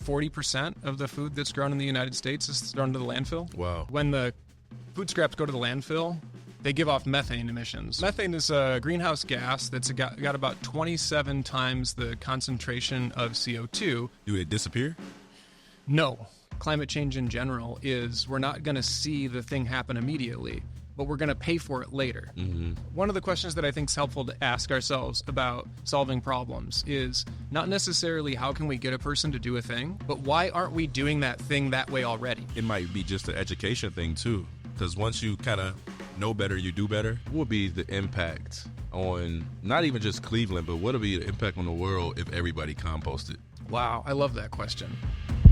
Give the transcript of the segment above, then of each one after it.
40% of the food that's grown in the United States is thrown to the landfill. Wow. When the food scraps go to the landfill, they give off methane emissions. Methane is a greenhouse gas that's got about 27 times the concentration of CO2. Do it disappear? No. Climate change in general is we're not going to see the thing happen immediately, but we're going to pay for it later. Mm-hmm. One of the questions that I think is helpful to ask ourselves about solving problems is not necessarily how can we get a person to do a thing, but why aren't we doing that thing that way already? It might be just an education thing too, because once you kind of know better, you do better. What would be the impact on not even just Cleveland, but what would be the impact on the world if everybody composted? Wow, I love that question.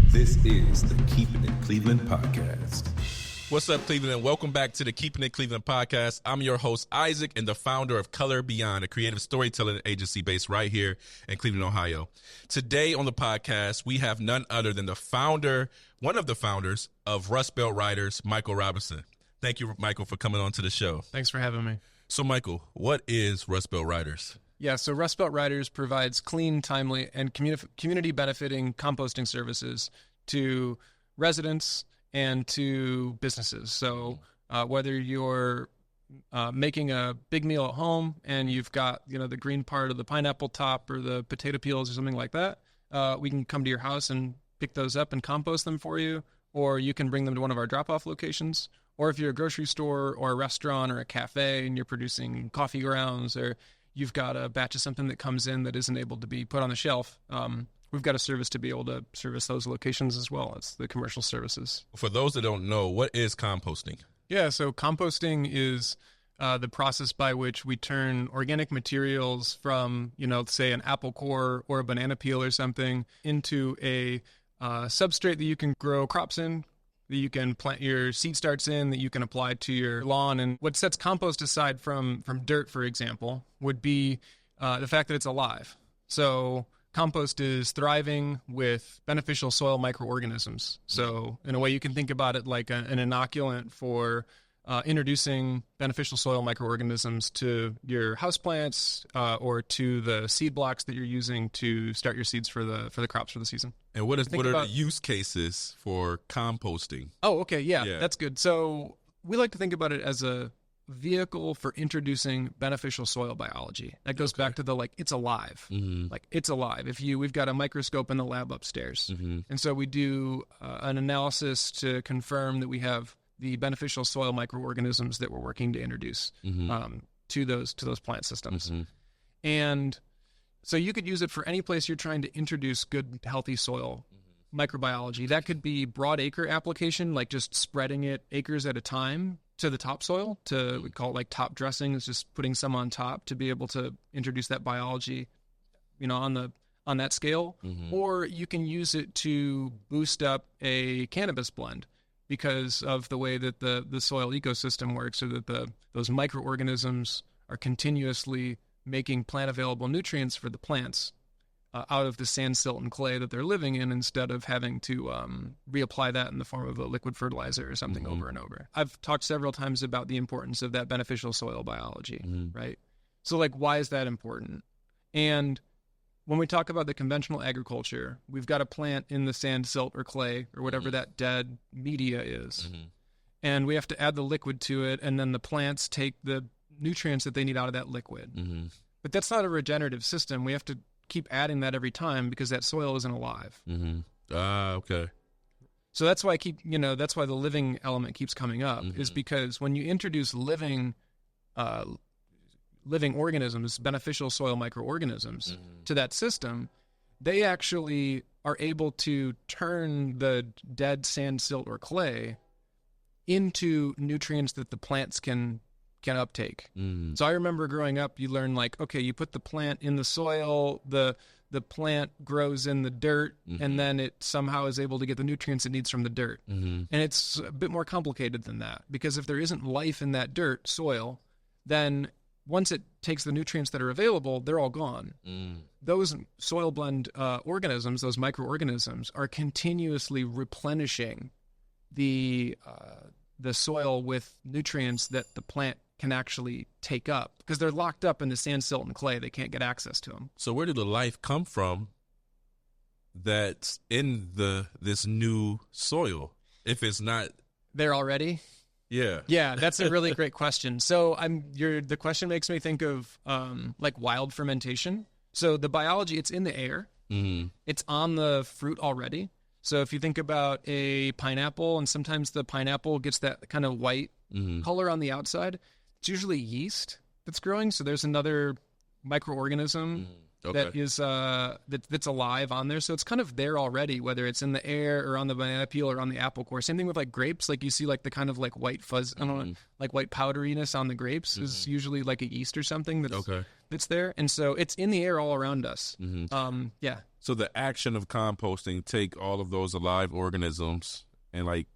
This is the Keepin It Cleveland podcast. What's up, Cleveland, and welcome back to the Keepin It Cleveland podcast. I'm your host, Isaac, and the founder of Color Beyond, a creative storytelling agency based right here in Cleveland, Ohio. Today on the podcast, we have none other than one of the founders of Rust Belt Riders, Michael Robinson. Thank you, Michael, for coming on to the show. Thanks for having me. So, Michael, what is Rust Belt Riders? Yeah, so Rust Belt Riders provides clean, timely, and community-benefiting composting services to residents and to businesses. So whether you're making a big meal at home and you've got the green part of the pineapple top or the potato peels or something like that, we can come to your house and pick those up and compost them for you, or you can bring them to one of our drop-off locations. Or if you're a grocery store or a restaurant or a cafe and you're producing coffee grounds, or you've got a batch of something that comes in that isn't able to be put on the shelf, we've got a service to be able to service those locations as well. It's the commercial services. For those that don't know, what is composting? Yeah, so composting is the process by which we turn organic materials from, say an apple core or a banana peel or something into a substrate that you can grow crops in, that you can plant your seed starts in, that you can apply to your lawn. And what sets compost aside from dirt, for example, would be the fact that it's alive. So compost is thriving with beneficial soil microorganisms. So in a way, you can think about it like an inoculant for introducing beneficial soil microorganisms to your houseplants or to the seed blocks that you're using to start your seeds for the crops for the season. And what are the use cases for composting? Oh, okay. Yeah, that's good. So we like to think about it as a vehicle for introducing beneficial soil biology. That goes back to it's alive. Mm-hmm. Like it's alive. We've got a microscope in the lab upstairs. Mm-hmm. And so we do an analysis to confirm that we have the beneficial soil microorganisms that we're working to introduce to those plant systems. Mm-hmm. And so you could use it for any place you're trying to introduce good, healthy soil microbiology. That could be broad acre application, like just spreading it acres at a time to the topsoil. We call it like top dressing. It's just putting some on top to be able to introduce that biology, on that scale. Mm-hmm. Or you can use it to boost up a cannabis blend because of the way that the soil ecosystem works, so that those microorganisms are continuously making plant-available nutrients for the plants out of the sand, silt, and clay that they're living in, instead of having to reapply that in the form of a liquid fertilizer or something over and over. I've talked several times about the importance of that beneficial soil biology, right? So, why is that important? And when we talk about the conventional agriculture, we've got a plant in the sand, silt, or clay, or whatever that dead media is. Mm-hmm. And we have to add the liquid to it, and then the plants take the nutrients that they need out of that liquid. Mm-hmm. But that's not a regenerative system. We have to keep adding that every time because that soil isn't alive. Mm-hmm. Okay. So that's why that's why the living element keeps coming up, is because when you introduce living organisms, beneficial soil microorganisms to that system, they actually are able to turn the dead sand, silt, or clay into nutrients that the plants can uptake. So I remember growing up, you learn you put the plant in the soil, the plant grows in the dirt, and then it somehow is able to get the nutrients it needs from the dirt. And it's a bit more complicated than that, because if there isn't life in that dirt soil, then once it takes the nutrients that are available, they're all gone. Those soil blend organisms, those microorganisms, are continuously replenishing the soil with nutrients that the plant can actually take up, because they're locked up in the sand, silt, and clay. They can't get access to them. So where did the life come from that's in this new soil if it's not there already? Yeah. Yeah, that's a really great question. So the question makes me think of like wild fermentation. So the biology, it's in the air. Mm-hmm. It's on the fruit already. So if you think about a pineapple, and sometimes the pineapple gets that kind of white color on the outside, it's usually yeast that's growing. So there's another microorganism that is that's alive on there. So it's kind of there already, whether it's in the air or on the banana peel or on the apple core. Same thing with like grapes. Like you see like the kind of like white fuzz, I don't know, like white powderiness on the grapes is usually like a yeast or something that's there. And so it's in the air all around us. Yeah. So the action of composting, take all of those alive organisms and like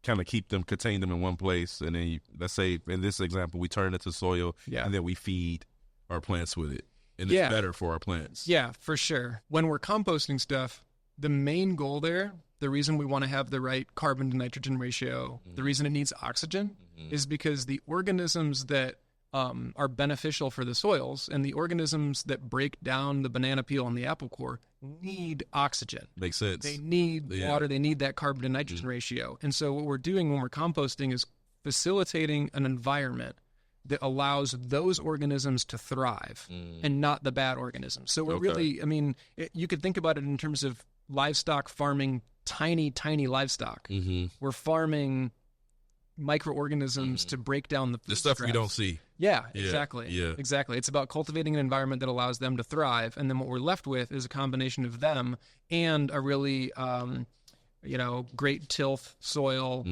kind of contain them in one place. And then let's say in this example, we turn it to soil and then we feed our plants with it. And it's better for our plants. Yeah, for sure. When we're composting stuff, the main goal there, the reason we want to have the right carbon to nitrogen ratio, the reason it needs oxygen is because the organisms that are beneficial for the soils and the organisms that break down the banana peel and the apple core need oxygen. Makes sense. They need water. They need that carbon to nitrogen ratio. And so what we're doing when we're composting is facilitating an environment that allows those organisms to thrive and not the bad organisms. So we're really, I mean, you could think about it in terms of livestock farming, tiny livestock. We're farming microorganisms to break down the stuff stress. we don't see. Yeah, exactly. Yeah. Exactly. It's about cultivating an environment that allows them to thrive. And then what we're left with is a combination of them and a really, great tilth soil,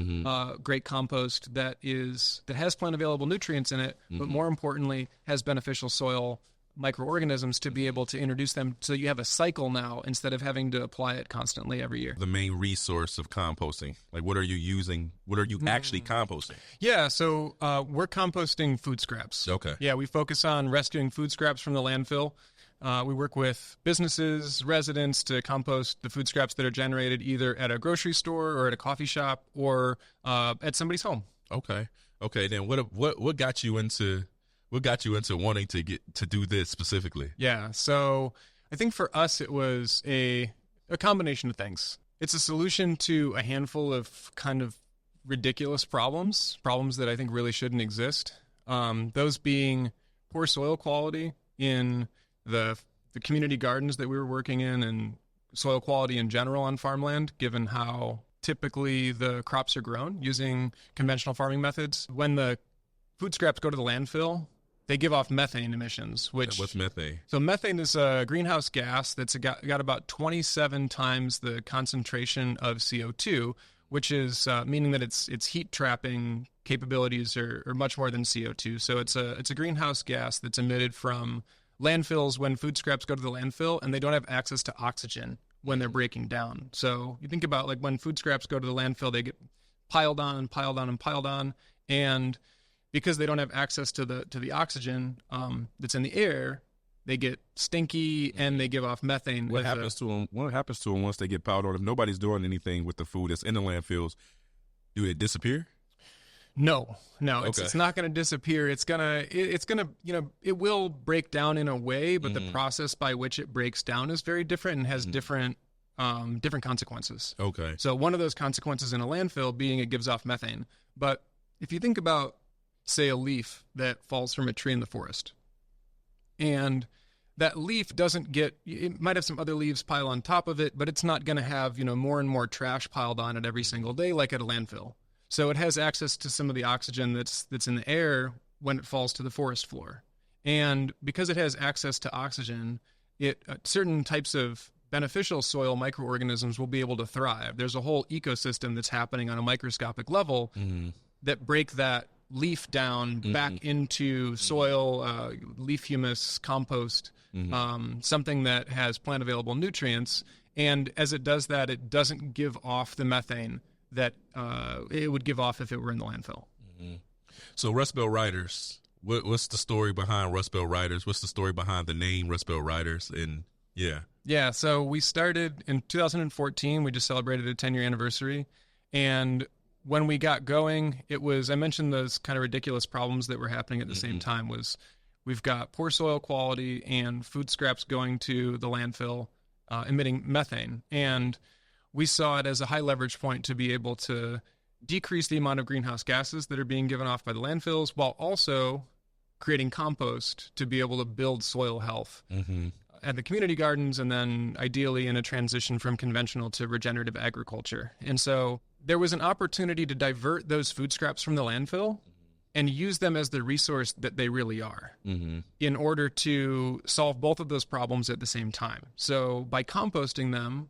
great compost that has plant available nutrients in it, but more importantly, has beneficial soil microorganisms to be able to introduce them. So you have a cycle now instead of having to apply it constantly every year. The main resource of composting, like what are you using? What are you actually composting? Yeah, so we're composting food scraps. Okay. Yeah, we focus on rescuing food scraps from the landfill. We work with businesses, residents to compost the food scraps that are generated either at a grocery store or at a coffee shop or at somebody's home. Okay. Then what got you into wanting to do this specifically? Yeah. So I think for us it was a combination of things. It's a solution to a handful of kind of ridiculous problems that I think really shouldn't exist. Those being poor soil quality in the community gardens that we were working in and soil quality in general on farmland, given how typically the crops are grown using conventional farming methods. When the food scraps go to the landfill, they give off methane emissions. What's methane? So methane is a greenhouse gas that's got about 27 times the concentration of CO2, which is meaning that its heat trapping capabilities are much more than CO2. So it's a greenhouse gas that's emitted from landfills when food scraps go to the landfill, and they don't have access to oxygen when they're breaking down. So you think about like when food scraps go to the landfill, they get piled on and piled on and piled on, and because they don't have access to the oxygen that's in the air, they get stinky and they give off methane. What happens to them? What happens to them once they get piled on? If nobody's doing anything with the food that's in the landfills, do it disappear? No, it's not going to disappear. It's gonna, it will break down in a way, but the process by which it breaks down is very different and has different consequences. Okay. So one of those consequences in a landfill being it gives off methane. But if you think about, say, a leaf that falls from a tree in the forest, and that leaf it might have some other leaves pile on top of it, but it's not going to have, more and more trash piled on it every single day like at a landfill. So it has access to some of the oxygen that's in the air when it falls to the forest floor. And because it has access to oxygen, certain types of beneficial soil microorganisms will be able to thrive. There's a whole ecosystem that's happening on a microscopic level that break that leaf down back into soil, leaf humus, compost, something that has plant available nutrients. And as it does that, it doesn't give off the methane that it would give off if it were in the landfill. So Rust Belt Riders, what's the story behind Rust Belt Riders? What's the story behind the name Rust Belt Riders? And yeah, so we started in 2014. We just celebrated a 10-year anniversary. And when we got going, I mentioned those kind of ridiculous problems that were happening at the same time. Was we've got poor soil quality and food scraps going to the landfill. emitting methane. And we saw it as a high leverage point to be able to decrease the amount of greenhouse gases that are being given off by the landfills, while also creating compost to be able to build soil health at the community gardens, and then ideally in a transition from conventional to regenerative agriculture. And so there was an opportunity to divert those food scraps from the landfill and use them as the resource that they really are in order to solve both of those problems at the same time. So by composting them,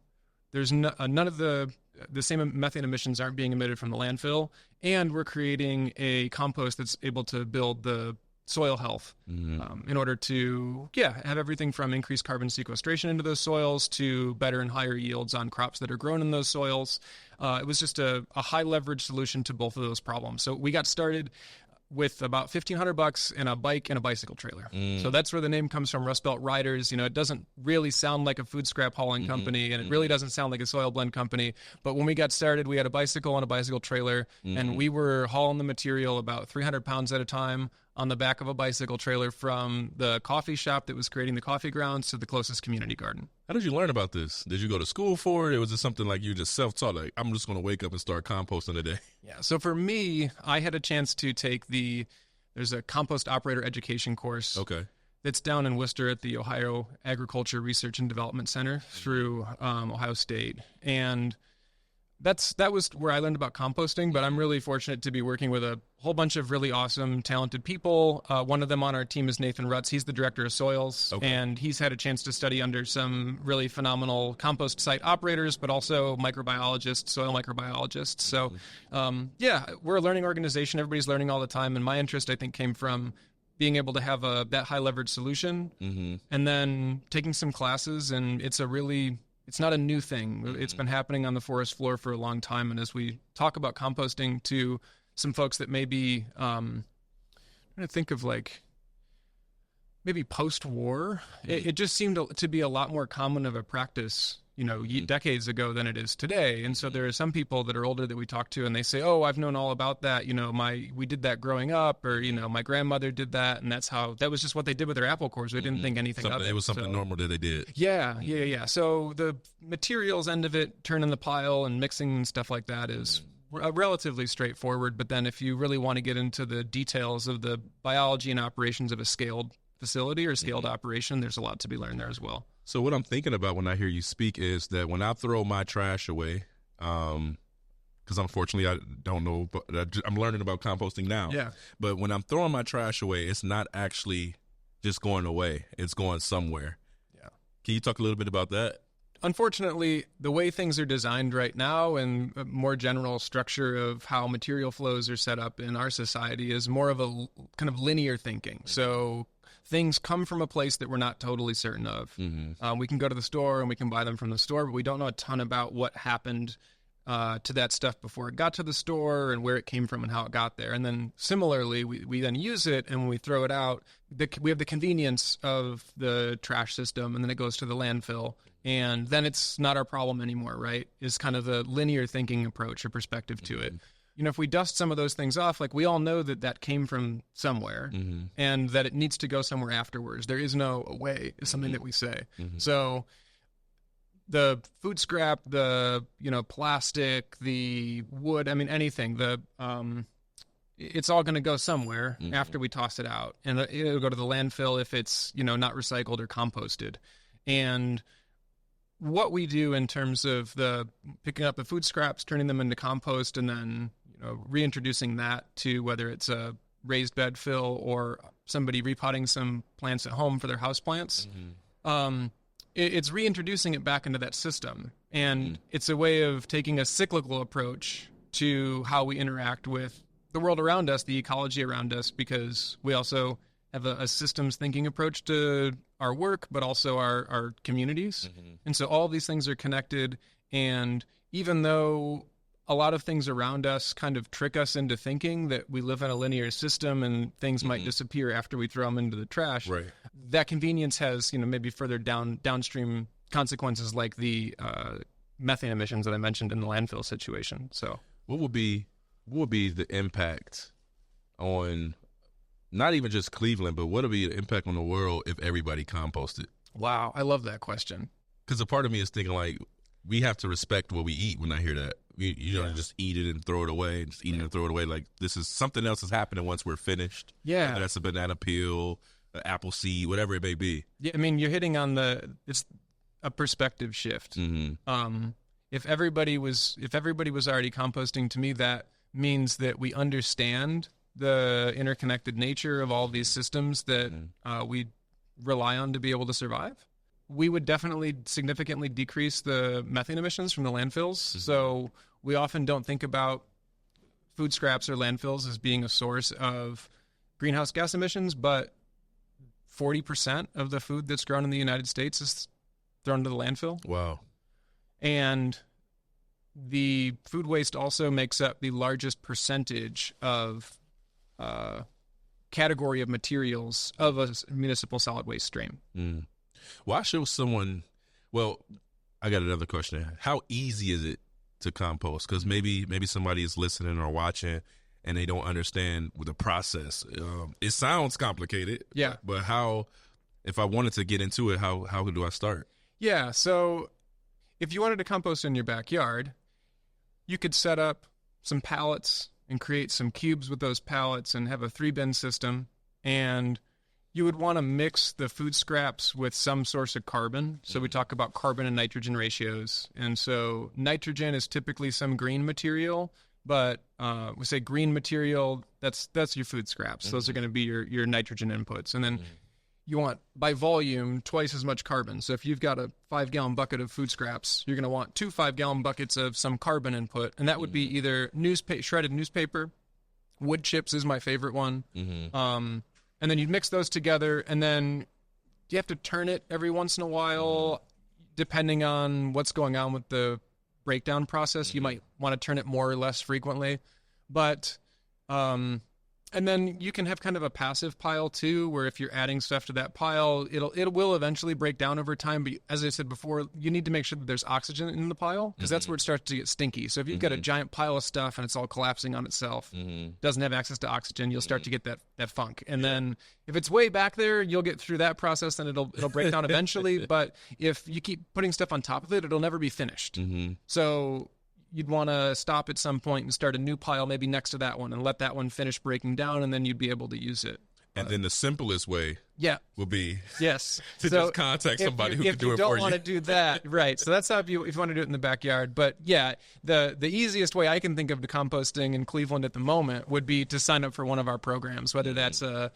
there's none of the same methane emissions aren't being emitted from the landfill, and we're creating a compost that's able to build the soil health in order to have everything from increased carbon sequestration into those soils to better and higher yields on crops that are grown in those soils. It was just a high leverage solution to both of those problems. So we got started with about $1,500 and a bike and a bicycle trailer. So that's where the name comes from, Rust Belt Riders. You know, it doesn't really sound like a food scrap hauling company, and it really doesn't sound like a soil blend company. But when we got started, we had a bicycle and a bicycle trailer, and we were hauling the material about 300 pounds at a time on the back of a bicycle trailer from the coffee shop that was creating the coffee grounds to the closest community garden. How did you learn about this? Did you go to school for it? Or was it something like you just self-taught, like, I'm just going to wake up and start composting today? Yeah, so for me, I had a chance to take there's a compost operator education course. Okay. That's down in Worcester at the Ohio Agriculture Research and Development Center through Ohio State. And that was where I learned about composting, but I'm really fortunate to be working with a whole bunch of really awesome, talented people. One of them on our team is Nathan Rutz. He's the director of soils, and he's had a chance to study under some really phenomenal compost site operators, but also microbiologists, soil microbiologists. So, we're a learning organization. Everybody's learning all the time, and my interest, I think, came from being able to have that high leverage solution, and then taking some classes, and it's not a new thing. It's been happening on the forest floor for a long time. And as we talk about composting to some folks that may be, I'm trying to think of like maybe post-war, it just seemed to be a lot more common of a practice, decades ago than it is today. And so there are some people that are older that we talk to, and they say, "Oh, I've known all about that. We did that growing up," or my grandmother did that, and that was just what they did with their apple cores. We didn't think anything of it. It was something normal that they did. Yeah. So the materials end of it, turning the pile and mixing and stuff like that is relatively straightforward. But then if you really want to get into the details of the biology and operations of a scaled facility or scaled operation, there's a lot to be learned there as well. So what I'm thinking about when I hear you speak is that when I throw my trash away, because unfortunately I don't know, but I'm learning about composting now. Yeah. But when I'm throwing my trash away, it's not actually just going away. It's going somewhere. Yeah. Can you talk a little bit about that? Unfortunately, the way things are designed right now and a more general structure of how material flows are set up in our society is more of a kind of linear thinking. So things come from a place that we're not totally certain of. We can go to the store and we can buy them from the store, but we don't know a ton about what happened to that stuff before it got to the store and where it came from and how it got there. And then similarly, we then use it, and when we throw it out, we have the convenience of the trash system, and then it goes to the landfill. And then it's not our problem anymore, right? Is kind of the linear thinking approach or perspective to it. If we dust some of those things off, like we all know that came from somewhere and that it needs to go somewhere afterwards. There is no away is something that we say. So the food scrap, the, plastic, the wood, anything, it's all going to go somewhere after we toss it out, and it'll go to the landfill if it's, not recycled or composted. And what we do in terms of the picking up the food scraps, turning them into compost, and then reintroducing that to whether it's a raised bed fill or somebody repotting some plants at home for their house plants, it's reintroducing it back into that system. And it's a way of taking a cyclical approach to how we interact with the world around us, the ecology around us, because we also have a systems thinking approach to our work, but also our communities. And so all of these things are connected. And even though a lot of things around us kind of trick us into thinking that we live in a linear system and things might disappear after we throw them into the trash, right, that convenience has, maybe further downstream consequences like the methane emissions that I mentioned in the landfill situation. So what would be the impact on not even just Cleveland, but what would be the impact on the world if everybody composted? Wow, I love that question. Because a part of me is thinking like we have to respect what we eat when I hear that. You don't just eat it and throw it away, and just eat it and throw it away. Like this is something else is happening once we're finished. Yeah. Whether that's a banana peel, an apple seed, whatever it may be. Yeah, I mean, you're hitting on it's a perspective shift. If everybody was already composting, to me, that means that we understand the interconnected nature of all these systems that we rely on to be able to survive. We would definitely significantly decrease the methane emissions from the landfills. So we often don't think about food scraps or landfills as being a source of greenhouse gas emissions, but 40% of the food that's grown in the United States is thrown to the landfill. Wow. And the food waste also makes up the largest percentage of category of materials of a municipal solid waste stream. Why should someone, well, I got another question. How easy is it to compost? Because maybe somebody is listening or watching and they don't understand the process. It sounds complicated. Yeah. But how, if I wanted to get into it, how do I start? Yeah. So if you wanted to compost in your backyard, you could set up some pallets and create some cubes with those pallets and have a 3-bin system. And you would want to mix the food scraps with some source of carbon. So we talk about carbon and nitrogen ratios. And so nitrogen is typically some green material, but we say green material, that's your food scraps. Those are going to be your nitrogen inputs. And then you want, by volume, twice as much carbon. So if you've got a 5-gallon bucket of food scraps, you're going to want 2 5-gallon buckets of some carbon input. And that would be either shredded newspaper, wood chips is my favorite one. And then you'd mix those together, and then you have to turn it every once in a while, depending on what's going on with the breakdown process. You might want to turn it more or less frequently. But and then you can have kind of a passive pile too, where if you're adding stuff to that pile, it will eventually break down over time. But as I said before, you need to make sure that there's oxygen in the pile, because that's where it starts to get stinky. So if you've got a giant pile of stuff and it's all collapsing on itself, doesn't have access to oxygen, you'll start to get that funk. And then if it's way back there, you'll get through that process and it'll break down eventually. But if you keep putting stuff on top of it, it'll never be finished. So you'd want to stop at some point and start a new pile maybe next to that one and let that one finish breaking down, and then you'd be able to use it. And then the simplest way would be to just contact somebody who can do it for you. If you don't want to do that, right. So that's how if you want to do it in the backyard. But yeah, the easiest way I can think of to composting in Cleveland at the moment would be to sign up for one of our programs, whether that's a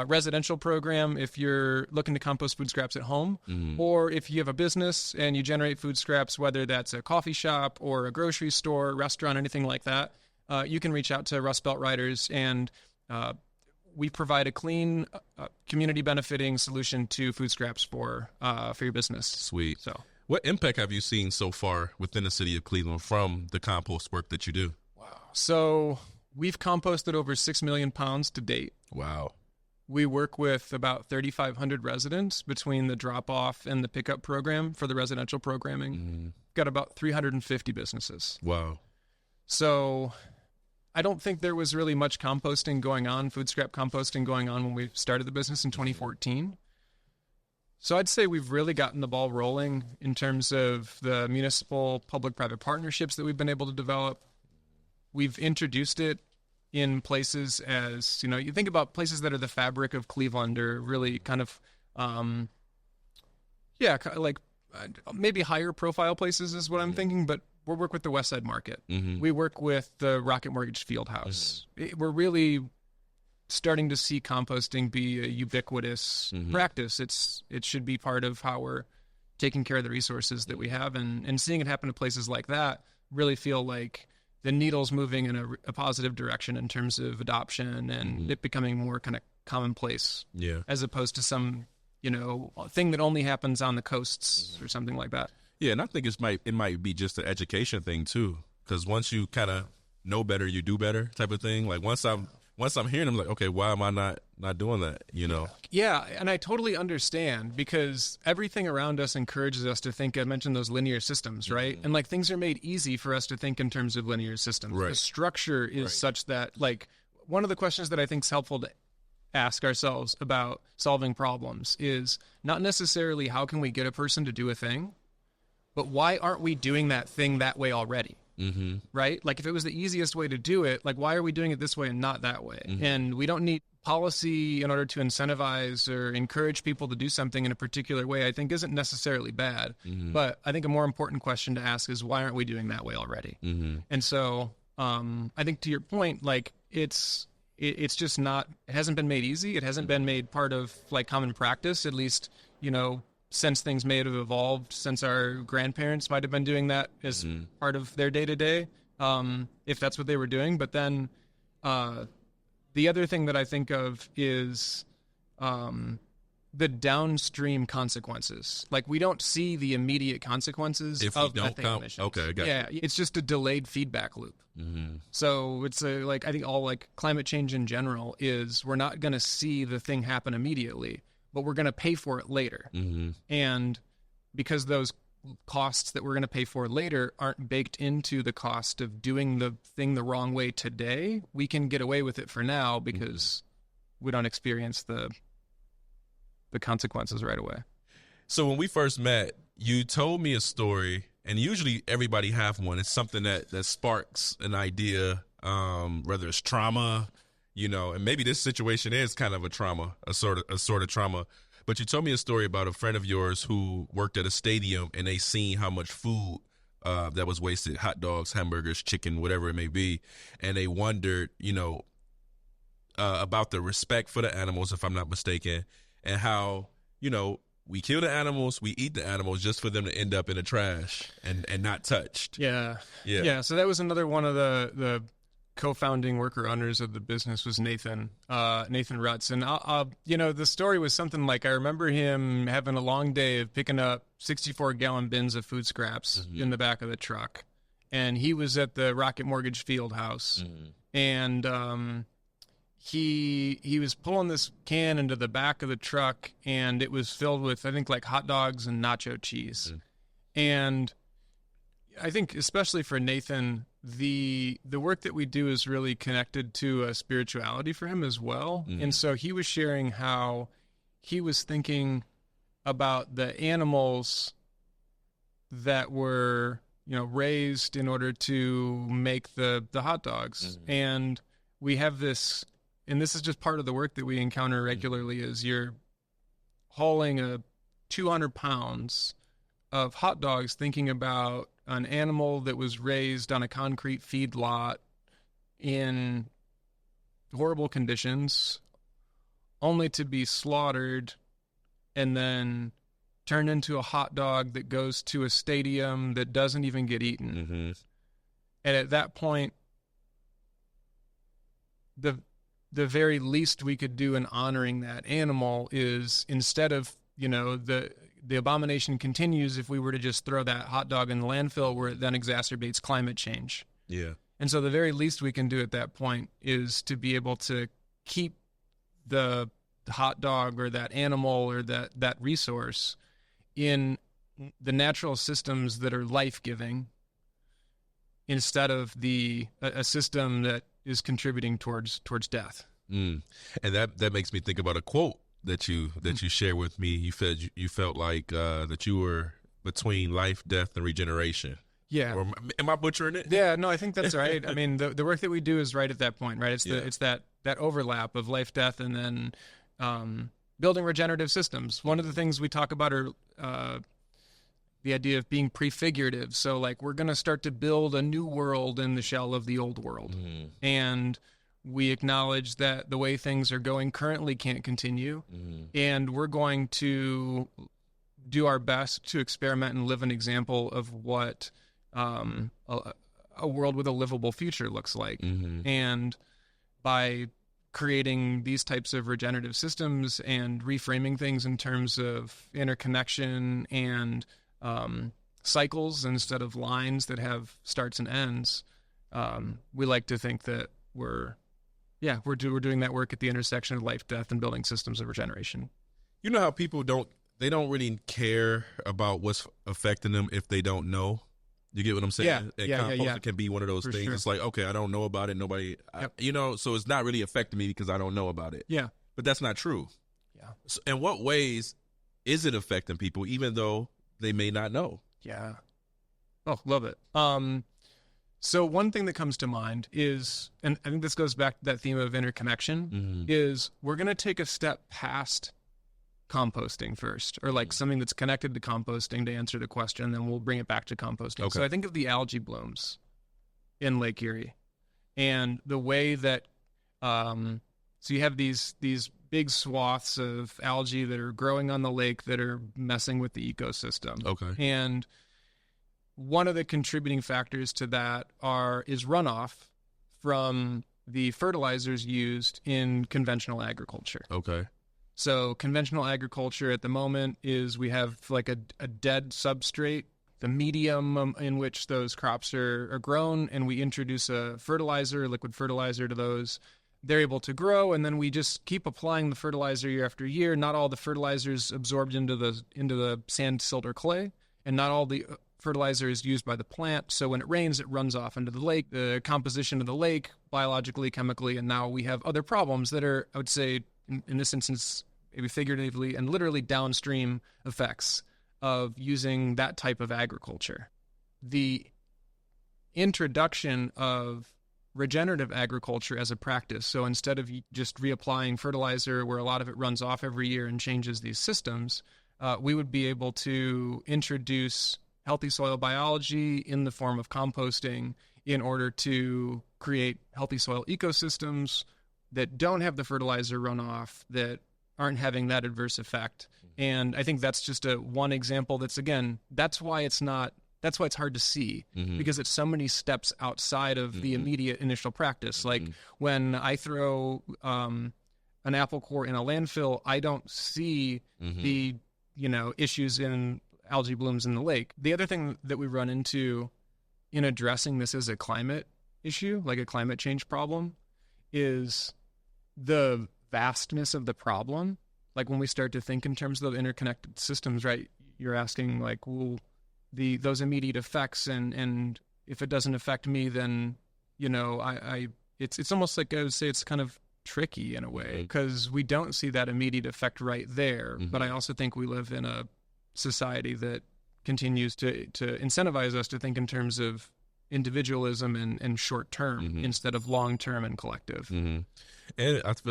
residential program if you're looking to compost food scraps at home, or if you have a business and you generate food scraps, whether that's a coffee shop or a grocery store, restaurant, anything like that, you can reach out to Rust Belt Riders, and we provide a clean, community benefiting solution to food scraps for your business. Sweet. So, what impact have you seen so far within the city of Cleveland from the compost work that you do? Wow. So we've composted over 6 million pounds to date. Wow. We work with about 3,500 residents between the drop-off and the pickup program for the residential programming. Got about 350 businesses. Wow. So I don't think there was really much composting going on, food scrap composting going on when we started the business in 2014. So I'd say we've really gotten the ball rolling in terms of the municipal public-private partnerships that we've been able to develop. We've introduced it in places as, you think about places that are the fabric of Cleveland, or really kind of, like maybe higher profile places is what I'm thinking, but we work with the West Side Market. We work with the Rocket Mortgage Fieldhouse. We're really starting to see composting be a ubiquitous practice. It should be part of how we're taking care of the resources that we have, and seeing it happen to places like that really feel like the needle's moving in a positive direction in terms of adoption and it becoming more kind of commonplace, as opposed to some, thing that only happens on the coasts or something like that. Yeah, and I think it might be just an education thing too, because once you kind of know better, you do better type of thing. Like once I'm hearing, I'm like, okay, why am I not doing that? Yeah, and I totally understand, because everything around us encourages us to think. I mentioned those linear systems, right? And like things are made easy for us to think in terms of linear systems. Right. The structure is such that, like, one of the questions that I think is helpful to ask ourselves about solving problems is not necessarily how can we get a person to do a thing, but why aren't we doing that thing that way already? Right? Like, if it was the easiest way to do it, like, why are we doing it this way and not that way? And we don't need policy in order to incentivize or encourage people to do something in a particular way, I think isn't necessarily bad. But I think a more important question to ask is, why aren't we doing that way already? And so I think, to your point, like, it's just not, it hasn't been made easy. It hasn't been made part of, like, common practice, at least, you know, since things may have evolved, since our grandparents might have been doing that as part of their day-to-day, if that's what they were doing. But then the other thing that I think of is the downstream consequences. Like, we don't see the immediate consequences of methane emissions. Okay, I got you. It's just a delayed feedback loop. So it's like, I think all, like, climate change in general is, we're not going to see the thing happen immediately, but we're going to pay for it later. And because those costs that we're going to pay for later aren't baked into the cost of doing the thing the wrong way today, we can get away with it for now because we don't experience the consequences right away. So when we first met, you told me a story, and usually everybody have one. It's something that sparks an idea, whether it's trauma, you know, and maybe this situation is kind of a trauma, a sort of trauma. But you told me a story about a friend of yours who worked at a stadium, and they seen how much food that was wasted, hot dogs, hamburgers, chicken, whatever it may be. And they wondered, you know, about the respect for the animals, if I'm not mistaken, and how, you know, we kill the animals, we eat the animals just for them to end up in the trash and not touched. Yeah. So that was another one of the co-founding worker owners of the business was Nathan Rutz. And you know, the story was something like, I remember him having a long day of picking up 64-gallon bins of food scraps in the back of the truck. And he was at the Rocket Mortgage Field House. And he was pulling this can into the back of the truck, and it was filled with, I think, like, hot dogs and nacho cheese. And I think, especially for Nathan, the work that we do is really connected to a spirituality for him as well. And so he was sharing how he was thinking about the animals that were, you know, raised in order to make the hot dogs. And we have this, and this is just part of the work that we encounter regularly, is you're hauling 200 pounds of hot dogs, thinking about an animal that was raised on a concrete feed lot in horrible conditions, only to be slaughtered and then turned into a hot dog that goes to a stadium that doesn't even get eaten. And at that point, the very least we could do in honoring that animal is, instead of, you know, the abomination continues if we were to just throw that hot dog in the landfill, where it then exacerbates climate change. And so the very least we can do at that point is to be able to keep the hot dog or that animal or that resource in the natural systems that are life-giving, instead of a system that is contributing towards death. And that makes me think about a quote that you shared with me. You felt like that you were between life, death, and regeneration. Yeah. Or am I butchering it? Yeah, no, I think that's right. I mean, the work that we do is right at that point, right? It's that overlap of life, death, and then building regenerative systems. One of the things we talk about are the idea of being prefigurative. So, like, we're going to start to build a new world in the shell of the old world. And we acknowledge that the way things are going currently can't continue. And we're going to do our best to experiment and live an example of what a world with a livable future looks like. And by creating these types of regenerative systems and reframing things in terms of interconnection and cycles instead of lines that have starts and ends, we like to think that we're doing that work at the intersection of life, death, and building systems of regeneration. You know how people don't really care about what's affecting them if they don't know? You get what I'm saying? Composting can be one of those things. Sure. It's like, okay, I don't know about it. Nobody, so it's not really affecting me because I don't know about it. Yeah. But that's not true. Yeah. So in what ways is it affecting people, even though they may not know? Yeah. Oh, love it. So one thing that comes to mind is, and I think this goes back to that theme of interconnection, is we're going to take a step past composting first, or like something that's connected to composting to answer the question, and then we'll bring it back to composting. Okay. So I think of the algae blooms in Lake Erie and the way that, so you have these big swaths of algae that are growing on the lake that are messing with the ecosystem. Okay. And one of the contributing factors to that is runoff from the fertilizers used in conventional agriculture. Okay. So conventional agriculture at the moment is we have like a dead substrate, the medium in which those crops are grown, and we introduce a fertilizer, liquid fertilizer to those. They're able to grow, and then we just keep applying the fertilizer year after year. Not all the fertilizer is absorbed into the sand, silt, or clay, and not all the fertilizer is used by the plant. So when it rains, it runs off into the lake, the composition of the lake, biologically, chemically, and now we have other problems that are, I would say, in this instance, maybe figuratively and literally downstream effects of using that type of agriculture. The introduction of regenerative agriculture as a practice, so instead of just reapplying fertilizer where a lot of it runs off every year and changes these systems, we would be able to introduce healthy soil biology in the form of composting in order to create healthy soil ecosystems that don't have the fertilizer runoff, that aren't having that adverse effect. And I think that's just one example that's why it's hard to see, because it's so many steps outside of the immediate initial practice. Like when I throw an apple core in a landfill, I don't see the issues in algae blooms in the lake. The other thing that we run into in addressing this as a climate issue, like a climate change problem, is the vastness of the problem. Like when we start to think in terms of interconnected systems, right? You're asking like, well, those immediate effects, and if it doesn't affect me, then it's almost like I would say it's kind of tricky in a way, because we don't see that immediate effect right there. But I also think we live in a society that continues to incentivize us to think in terms of individualism and short term instead of long term and collective. And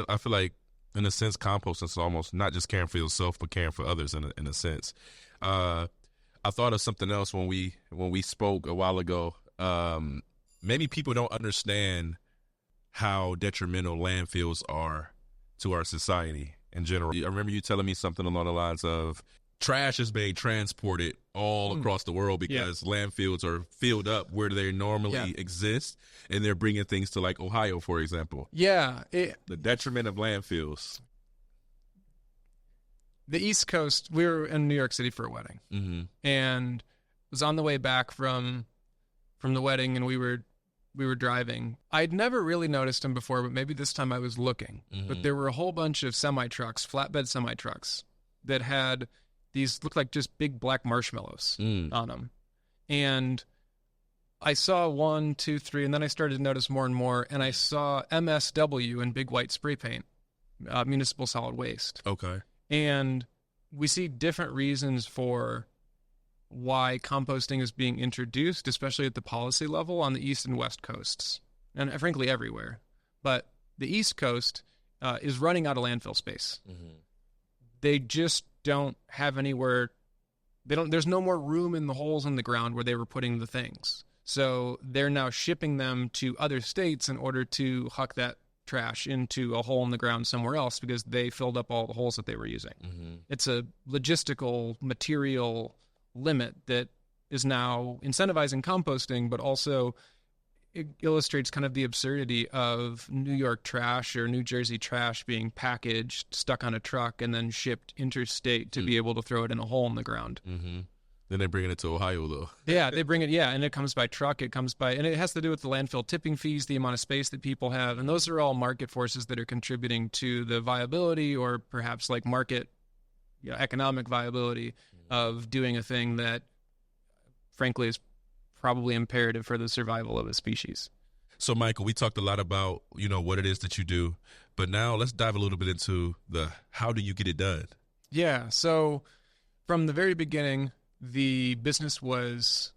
I feel like, in a sense, composting is almost not just caring for yourself, but caring for others in a sense. I thought of something else when we spoke a while ago. Maybe people don't understand how detrimental landfills are to our society in general. I remember you telling me something along the lines of trash is being transported all across the world because landfills are filled up where they normally exist, and they're bringing things to like Ohio, for example. The detriment of landfills. The East Coast, we were in New York City for a wedding, and was on the way back from the wedding, and we were driving. I'd never really noticed them before, but maybe this time I was looking. But there were a whole bunch of semi-trucks, flatbed semi-trucks, that had these looked like just big black marshmallows on them. And I saw 1, 2, 3, and then I started to notice more and more, and I saw MSW in big white spray paint, municipal solid waste. Okay. And we see different reasons for why composting is being introduced, especially at the policy level on the East and West coasts, and frankly everywhere. But the East Coast is running out of landfill space. They just don't have anywhere. There's no more room in the holes in the ground where they were putting the things. So they're now shipping them to other states in order to huck that trash into a hole in the ground somewhere else because they filled up all the holes that they were using. It's a logistical material limit that is now incentivizing composting, but also it illustrates kind of the absurdity of New York trash or New Jersey trash being packaged, stuck on a truck, and then shipped interstate to be able to throw it in a hole in the ground. Then they're bringing it to Ohio, though. They bring it, and it comes by truck. And it has to do with the landfill tipping fees, the amount of space that people have, and those are all market forces that are contributing to the viability, or perhaps like market, economic viability of doing a thing that, frankly, is probably imperative for the survival of a species. So, Michael, we talked a lot about, what it is that you do, but now let's dive a little bit into how do you get it done? Yeah. So from the very beginning, the business was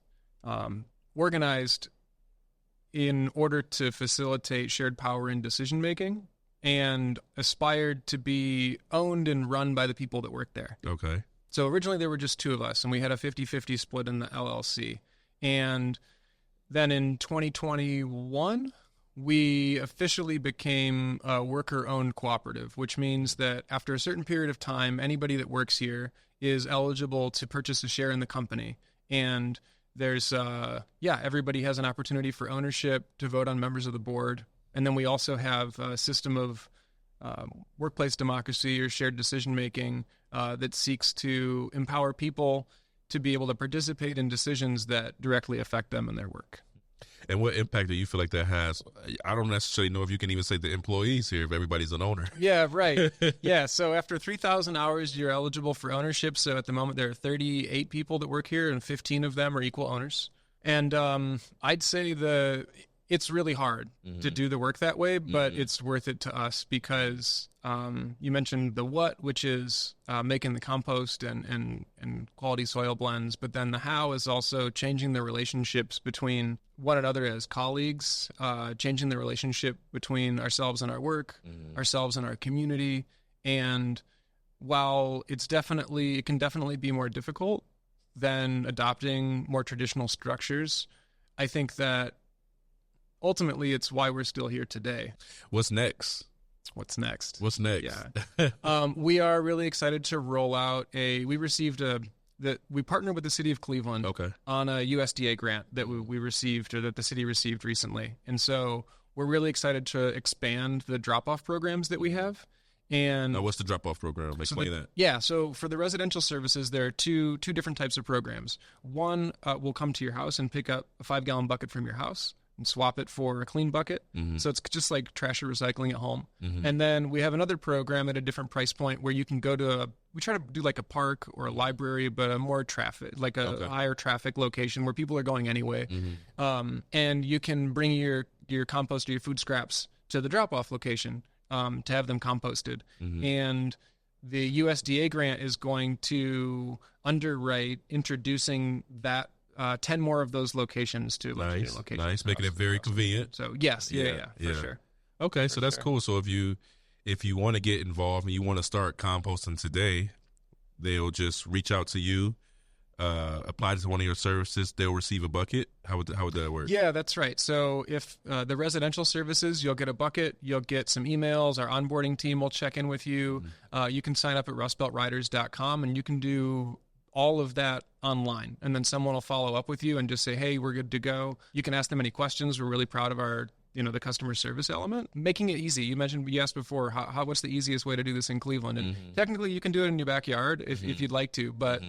organized in order to facilitate shared power in decision making, and aspired to be owned and run by the people that work there. Okay. So originally there were just two of us, and we had a 50-50 split in the LLC. And then in 2021, we officially became a worker-owned cooperative, which means that after a certain period of time, anybody that works here is eligible to purchase a share in the company. And there's, everybody has an opportunity for ownership, to vote on members of the board. And then we also have a system of workplace democracy or shared decision-making that seeks to empower people to be able to participate in decisions that directly affect them and their work. And what impact do you feel like that has? I don't necessarily know if you can even say the employees here, if everybody's an owner. Yeah, right. Yeah, so after 3,000 hours, you're eligible for ownership. So at the moment, there are 38 people that work here, and 15 of them are equal owners. And I'd say it's really hard to do the work that way, but it's worth it to us because you mentioned the what, which is making the compost and quality soil blends, but then the how is also changing the relationships between one another as colleagues, changing the relationship between ourselves and our work, ourselves and our community. And while it can definitely be more difficult than adopting more traditional structures, I think that ultimately it's why we're still here today. What's next? Yeah. We are really excited to roll out we partnered with the city of Cleveland on a USDA grant that we received, or that the city received recently. And so we're really excited to expand the drop-off programs that we have. And now, what's the drop-off program? Explain that. Yeah, so for the residential services, there are two different types of programs. One will come to your house and pick up a 5-gallon bucket from your house and swap it for a clean bucket. So it's just like trash or recycling at home. And then we have another program at a different price point where you can go to we try to do like a park or a library, but a more traffic, like a higher traffic location where people are going anyway. And you can bring your compost or your food scraps to the drop-off location to have them composted. And the USDA grant is going to underwrite introducing that 10 more of those locations to nice, locations. Nice, making it very convenient. So yes, yeah, for sure. Okay, so that's cool. So if you want to get involved and you want to start composting today, they'll just reach out to you, apply to one of your services. They'll receive a bucket. How would that work? Yeah, that's right. So if the residential services, you'll get a bucket, you'll get some emails. Our onboarding team will check in with you. You can sign up at rustbeltriders.com, and you can do all of that online, and then someone will follow up with you and just say, hey, we're good to go. You can ask them any questions. We're really proud of our the customer service element, making it easy. You asked before, what's the easiest way to do this in Cleveland? And technically you can do it in your backyard if you'd like to, but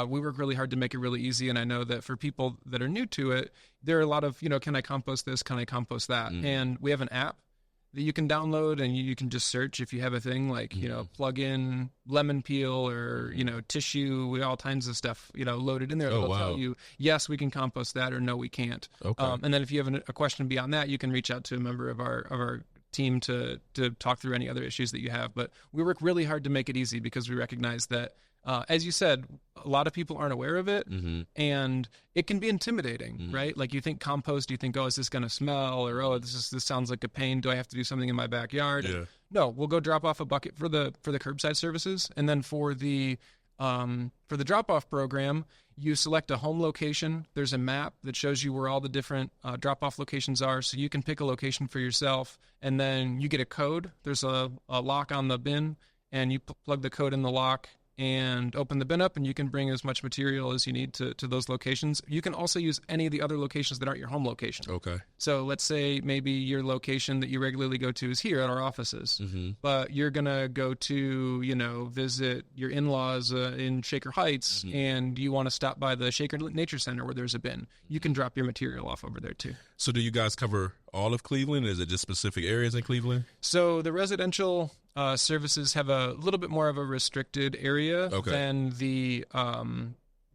we work really hard to make it really easy. And I know that for people that are new to it, there are a lot of, can I compost this? Can I compost that? And we have an app that you can download, and you can just search if you have a thing like, plug in lemon peel or, tissue, all kinds of stuff, loaded in there. It'll tell you, yes, we can compost that, or no, we can't. Okay. And then if you have a question beyond that, you can reach out to a member of our team to talk through any other issues that you have. But we work really hard to make it easy because we recognize that, as you said, a lot of people aren't aware of it, and it can be intimidating, right? Like you think compost, you think, oh, is this going to smell? Or, oh, this sounds like a pain. Do I have to do something in my backyard? Yeah. No, we'll go drop off a bucket for the curbside services. And then for the drop-off program, you select a home location. There's a map that shows you where all the different drop-off locations are, so you can pick a location for yourself, and then you get a code. There's a lock on the bin, and you plug the code in the lock and open the bin up, and you can bring as much material as you need to those locations. You can also use any of the other locations that aren't your home location. Okay. So let's say maybe your location that you regularly go to is here at our offices, but you're going to go to, visit your in-laws in Shaker Heights, and you want to stop by the Shaker Nature Center where there's a bin. You can drop your material off over there too. So do you guys cover all of Cleveland? Is it just specific areas in Cleveland? So the residential services have a little bit more of a restricted area than the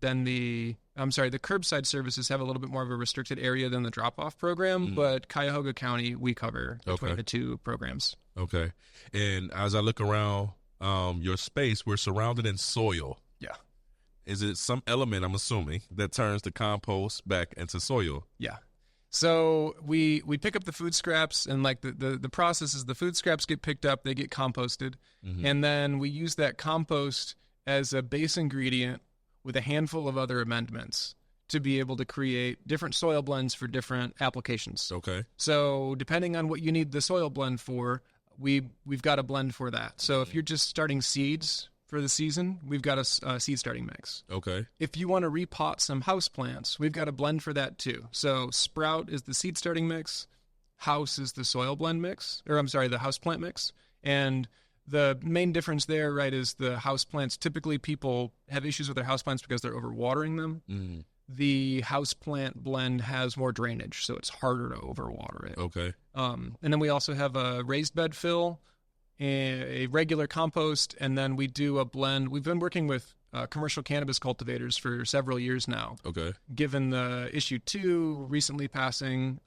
curbside services have a little bit more of a restricted area than the drop-off program, but Cuyahoga County, we cover between the two programs. Okay. And as I look around your space, we're surrounded in soil. Yeah. is it some element, I'm assuming, that turns the compost back into soil? Yeah. So we pick up the food scraps, and like the process is the food scraps get picked up, they get composted, and then we use that compost as a base ingredient with a handful of other amendments to be able to create different soil blends for different applications. Okay. So depending on what you need the soil blend for, we've got a blend for that. So if you're just starting seeds for the season, we've got a seed starting mix. Okay. If you want to repot some house plants, we've got a blend for that too. So sprout is the seed starting mix, house is the soil blend mix, the house plant mix. And the main difference there, right, is the house plants, typically people have issues with their house plants because they're overwatering them. The house plant blend has more drainage, so it's harder to overwater it. Okay. And then we also have a raised bed fill, a regular compost, and then we do a blend. We've been working with commercial cannabis cultivators for several years now. Okay. Given the issue 2 recently passing,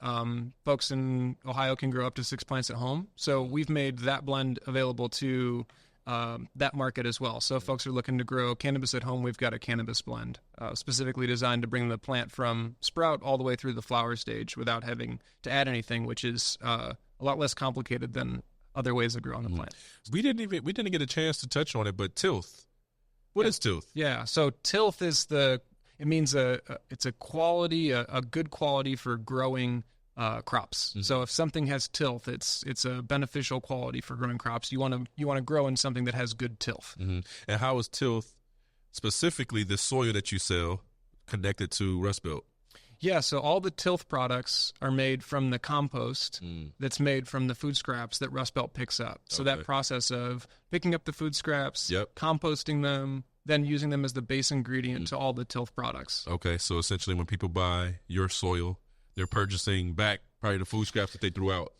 folks in Ohio can grow up to 6 plants at home. So we've made that blend available to that market as well. So if folks are looking to grow cannabis at home, we've got a cannabis blend specifically designed to bring the plant from sprout all the way through the flower stage without having to add anything, which is a lot less complicated than other ways of growing the plant. We didn't get a chance to touch on it, but tilth. What is tilth? Yeah. So tilth is it means it's a quality, a good quality for growing crops. So if something has tilth, it's a beneficial quality for growing crops. You want to grow in something that has good tilth. And how is tilth, specifically the soil that you sell, connected to Rust Belt? Yeah, so all the tilth products are made from the compost that's made from the food scraps that Rust Belt picks up. So that process of picking up the food scraps, composting them, then using them as the base ingredient to all the tilth products. Okay, so essentially when people buy your soil, they're purchasing back probably the food scraps that they threw out.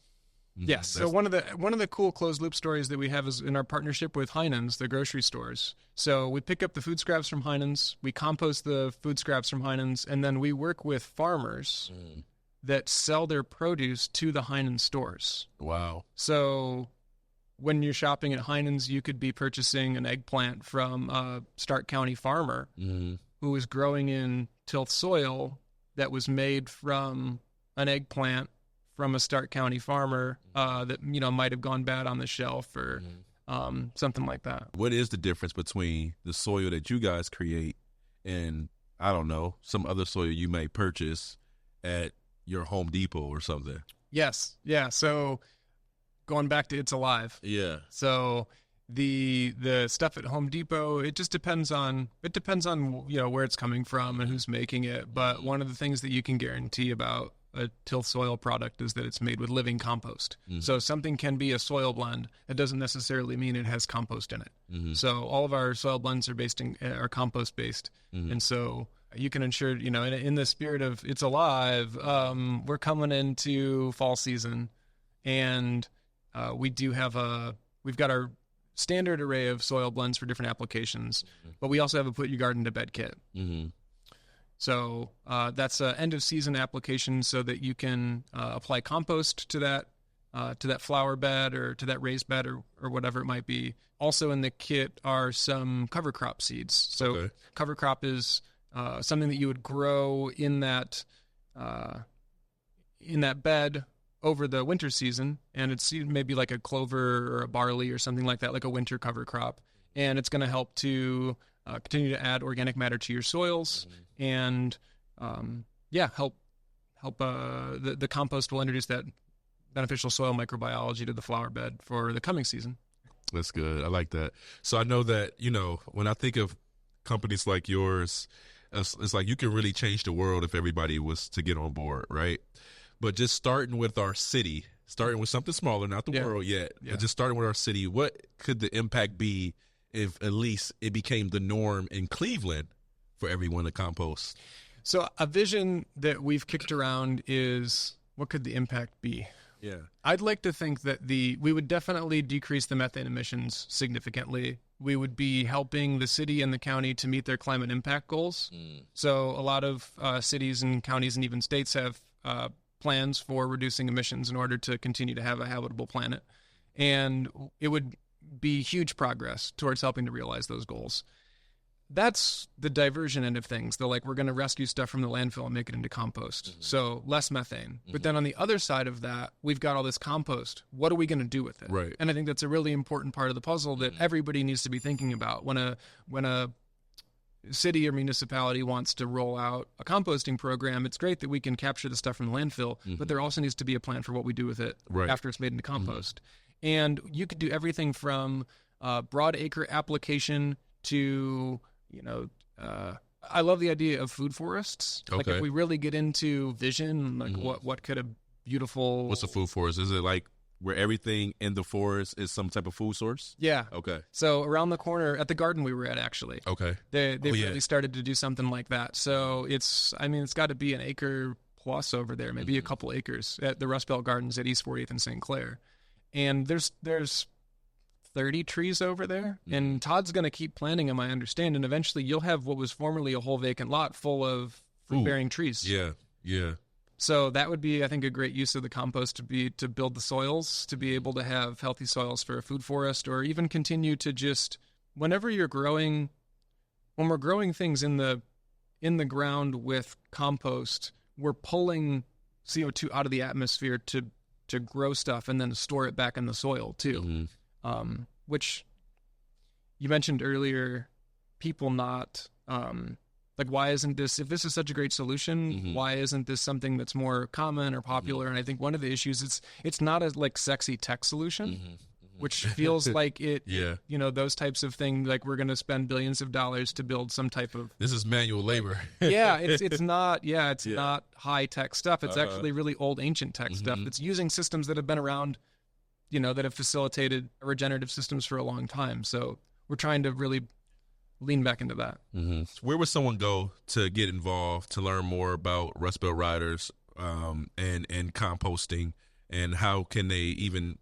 Yes. So one of the cool closed loop stories that we have is in our partnership with Heinen's, the grocery stores. So we pick up the food scraps from Heinen's, we compost the food scraps from Heinen's, and then we work with farmers that sell their produce to the Heinen's stores. Wow. So when you're shopping at Heinen's, you could be purchasing an eggplant from a Stark County farmer who is growing in tilth soil that was made from an eggplant from a Stark County farmer that might have gone bad on the shelf or something like that. What is the difference between the soil that you guys create and, I don't know, some other soil you may purchase at your Home Depot or something? Yes. Yeah. So going back to It's Alive. Yeah. So the stuff at Home Depot, it depends on where it's coming from and who's making it. But one of the things that you can guarantee about a tilth soil product is that it's made with living compost. So something can be a soil blend. It doesn't necessarily mean it has compost in it. So all of our soil blends are compost based. And so you can ensure, in the spirit of It's Alive, we're coming into fall season, and we've got our standard array of soil blends for different applications, but we also have a put your garden to bed kit. So that's an end of season application so that you can apply compost to that flower bed or to that raised bed or whatever it might be. Also in the kit are some cover crop seeds. So cover crop is something that you would grow in that bed over the winter season, and it's maybe like a clover or a barley or something like that, like a winter cover crop. And it's going to help to continue to add organic matter to your soils, and help the compost will introduce that beneficial soil microbiology to the flower bed for the coming season. That's good. I like that. So I know that, when I think of companies like yours, it's like you can really change the world if everybody was to get on board, right? But just starting with our city, starting with something smaller, not the world yet, but just starting with our city, what could the impact be if at least it became the norm in Cleveland for everyone to compost? So a vision that we've kicked around is, what could the impact be? Yeah. I'd like to think that we would definitely decrease the methane emissions significantly. We would be helping the city and the county to meet their climate impact goals. So a lot of cities and counties and even states have plans for reducing emissions in order to continue to have a habitable planet. And it would be huge progress towards helping to realize those goals. that's the diversion end of things. They're like, we're going to rescue stuff from the landfill and make it into compost. So less methane. But then on the other side of that, we've got all this compost. What are we going to do with it? Right. And I think that's a really important part of the puzzle that everybody needs to be thinking about. When a city or municipality wants to roll out a composting program, it's great that we can capture the stuff from the landfill, but there also needs to be a plan for what we do with it after it's made into compost. And you could do everything from broad acre application to, I love the idea of food forests. Like if we really get into vision, like what could a beautiful... What's a food forest? Is it like where everything in the forest is some type of food source? Yeah. Okay. So around the corner at the garden we were at, actually. Okay. They really started to do something like that. So it's got to be an acre plus over there, maybe a couple acres at the Rust Belt Gardens at East 40th and St. Clair. And there's 30 trees over there, and Todd's going to keep planting them, I understand, and eventually you'll have what was formerly a whole vacant lot full of fruit-bearing trees. Yeah, yeah. So that would be, I think, a great use of the compost to build the soils, to be able to have healthy soils for a food forest, or even continue to just, when we're growing things in the ground with compost, we're pulling CO2 out of the atmosphere to grow stuff and then store it back in the soil too. Which you mentioned earlier, people not, like, why isn't this, if this is such a great solution, why isn't this something that's more common or popular? And I think one of the issues, it's not a like sexy tech solution, which feels like it, those types of things, like we're going to spend billions of dollars to build some type of... This is manual labor. It's not high tech stuff. It's actually really old, ancient tech stuff that's using systems that have been around, that have facilitated regenerative systems for a long time. So we're trying to really lean back into that. Where would someone go to get involved, to learn more about Rust Belt Riders and composting, and how can they even,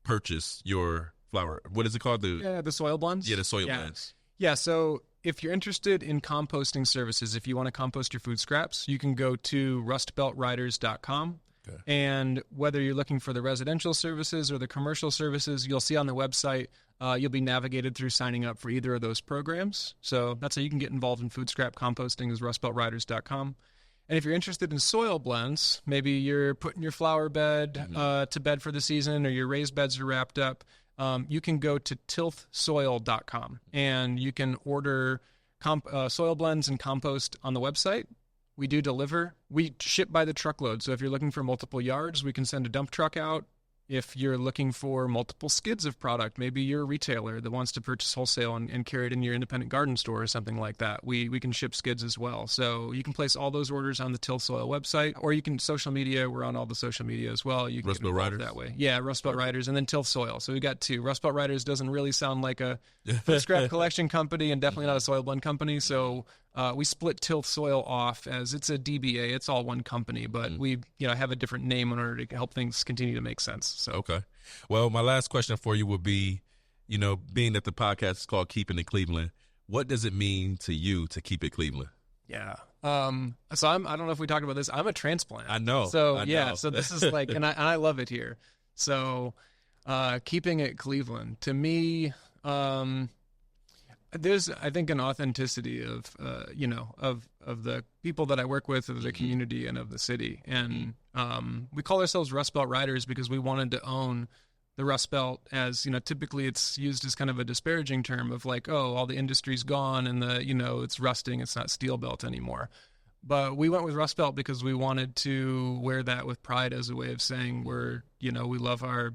purchase your flower? What is it called? The soil blends? Yeah, the soil blends. Yeah, so if you're interested in composting services, if you want to compost your food scraps, you can go to rustbeltriders.com. And whether you're looking for the residential services or the commercial services, you'll see on the website, you'll be navigated through signing up for either of those programs. So that's how you can get involved in food scrap composting, is rustbeltriders.com. And if you're interested in soil blends, maybe you're putting your flower bed to bed for the season, or your raised beds are wrapped up, you can go to tilthsoil.com and you can order soil blends and compost on the website. We do deliver. We ship by the truckload. So if you're looking for multiple yards, we can send a dump truck out. If you're looking for multiple skids of product, maybe you're a retailer that wants to purchase wholesale and carry it in your independent garden store or something like that, we can ship skids as well. So you can place all those orders on the Tilth Soil website, or you can social media. We're on all the social media as well. You can Rust Belt Riders that way. Yeah, Rust Belt Riders, and then Tilth Soil. So we got two. Rust Belt Riders doesn't really sound like a food scrap collection company, and definitely not a soil blend company. So we split Tilth Soil off as it's a DBA. It's all one company, but we have a different name in order to help things continue to make sense. So. Okay. Well, my last question for you would be, being that the podcast is called Keepin It Cleveland, what does it mean to you to keep it Cleveland? Yeah. So I don't know if we talked about this. I'm a transplant. I know. So so this is like, and I love it here. So keeping it Cleveland, to me, there's, I think, an authenticity of the people that I work with, of the community, and of the city. And we call ourselves Rust Belt Riders because we wanted to own the Rust Belt, as, typically it's used as kind of a disparaging term of like, oh, all the industry's gone and it's rusting, it's not steel belt anymore. But we went with Rust Belt because we wanted to wear that with pride, as a way of saying we love our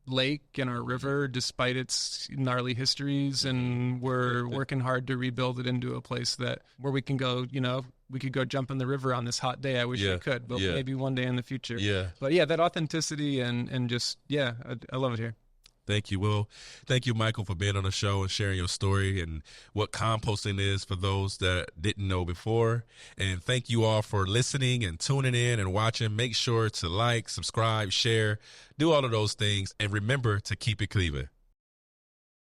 lake and our river despite its gnarly histories, and we're working hard to rebuild it into a place where we can go, we could go jump in the river on this hot day. I wish we could, but maybe one day in the future. But that authenticity and just, I love it here. Thank you, Will. Thank you, Michael, for being on the show and sharing your story and what composting is for those that didn't know before. And thank you all for listening and tuning in and watching. Make sure to like, subscribe, share, do all of those things. And remember to keep it Cleveland.